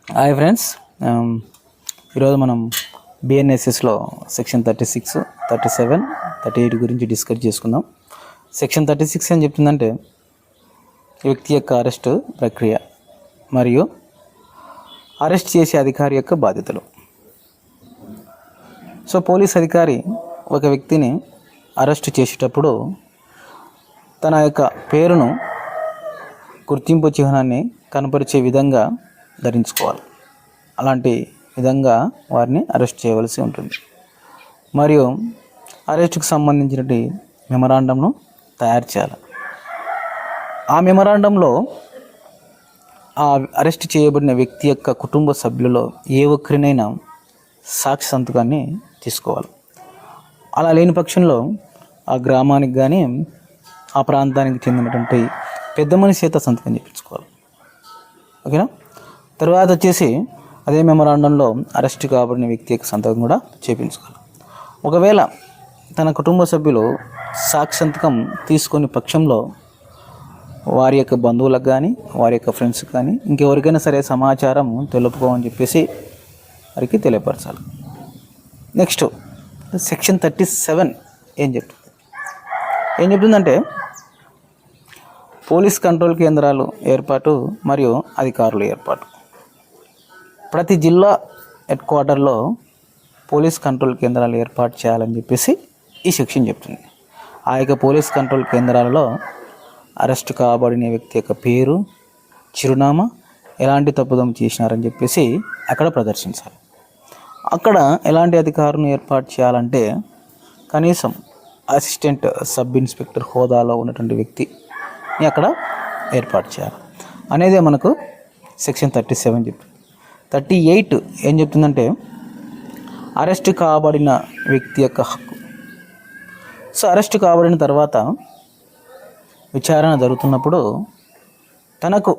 Hi friends, ఈరోజు మనం బిఎన్ఎస్ఎస్లో section 36, 37, 38 గురించి డిస్కస్ చేసుకుందాం. సెక్షన్ 36 ఏం చెప్తుందంటే వ్యక్తి యొక్క అరెస్టు ప్రక్రియ మరియు అరెస్ట్ చేసే అధికారి యొక్క బాధ్యతలు. సో పోలీస్ అధికారి ఒక వ్యక్తిని అరెస్ట్ చేసేటప్పుడు తన యొక్క పేరును, గుర్తింపు చిహ్నాన్ని కనపరిచే విధంగా ధరించుకోవాలి. అలాంటి విధంగా వారిని అరెస్ట్ చేయవలసి ఉంటుంది. మరియు అరెస్టుకు సంబంధించినటువంటి మెమరాండంను తయారు చేయాలి. ఆ మెమరాండంలో ఆ అరెస్ట్ చేయబడిన వ్యక్తి యొక్క కుటుంబ సభ్యులలో ఏ ఒక్కరినైనా సాక్షి సంతకాన్ని తీసుకోవాలి. అలా లేని పక్షంలో ఆ గ్రామానికి కానీ ఆ ప్రాంతానికి చెందినటువంటి పెద్ద మనిషి చేత సంతకం చేయించుకోవాలి. ఓకేనా? తర్వాత వచ్చేసి అదే మెమరాండంలో అరెస్ట్ కాబడిన వ్యక్తి యొక్క సంతకం కూడా చేయించుకోవాలి. ఒకవేళ తన కుటుంబ సభ్యులు సాక్షి సంతకం తీసుకునే పక్షంలో వారి యొక్క బంధువులకు కానీ, వారి యొక్క ఫ్రెండ్స్కి కానీ, ఇంకెవరికైనా సరే సమాచారం తెలుపుకోమని చెప్పేసి వారికి తెలియపరచాలి. నెక్స్ట్ సెక్షన్ 37 ఏం చెప్తుందంటే పోలీస్ కంట్రోల్ కేంద్రాలు ఏర్పాటు మరియు అధికారుల ఏర్పాటు. ప్రతి జిల్లా హెడ్ క్వార్టర్లో పోలీస్ కంట్రోల్ కేంద్రాలు ఏర్పాటు చేయాలని చెప్పేసి ఈ సెక్షన్ చెప్తుంది. ఆ యొక్క పోలీస్ కంట్రోల్ కేంద్రాలలో అరెస్ట్ కాబడిన వ్యక్తి యొక్క పేరు, చిరునామా, ఎలాంటి తప్పుదం చేసినారని చెప్పేసి అక్కడ ప్రదర్శించాలి. అక్కడ ఎలాంటి అధికారులను ఏర్పాటు చేయాలంటే కనీసం అసిస్టెంట్ సబ్ ఇన్స్పెక్టర్ హోదాలో ఉన్నటువంటి వ్యక్తిని అక్కడ ఏర్పాటు చేయాలి అనేదే మనకు సెక్షన్ 37 చెప్తుంది. 38 ఏం చెప్తుందంటే అరెస్ట్ కాబడిన వ్యక్తి యొక్క హక్కు. సో అరెస్ట్ కాబడిన తర్వాత విచారణ జరుగుతున్నప్పుడు తనకు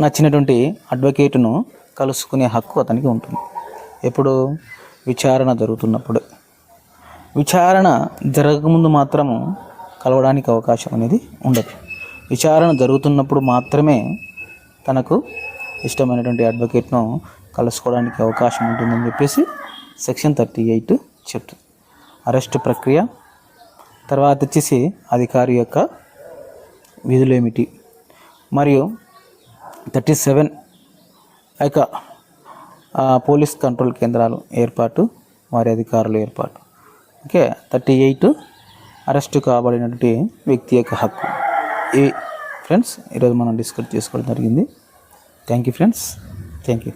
నచ్చినటువంటి అడ్వకేటును కలుసుకునే హక్కు అతనికి ఉంటుంది. ఎప్పుడు? విచారణ జరుగుతున్నప్పుడు. విచారణ జరగకముందు మాత్రము కలవడానికి అవకాశం అనేది ఉండదు. విచారణ జరుగుతున్నప్పుడు మాత్రమే తనకు ఇష్టమైనటువంటి అడ్వకేట్ను కలుసుకోవడానికి అవకాశం ఉంటుందని చెప్పేసి సెక్షన్ 38 చెప్తుంది. అరెస్ట్ ప్రక్రియ తర్వాత వచ్చేసి అధికారి యొక్క విధులు ఏమిటి, మరియు 37 యొక్క పోలీస్ కంట్రోల్ కేంద్రాలు ఏర్పాటు, వారి అధికారుల ఏర్పాటు. ఓకే, 38 అరెస్టు కాబడినటువంటి వ్యక్తి యొక్క హక్కు. ఇవి ఫ్రెండ్స్ ఈరోజు మనం డిస్కస్ చేసుకోవడం జరిగింది. Thank you friends, thank you.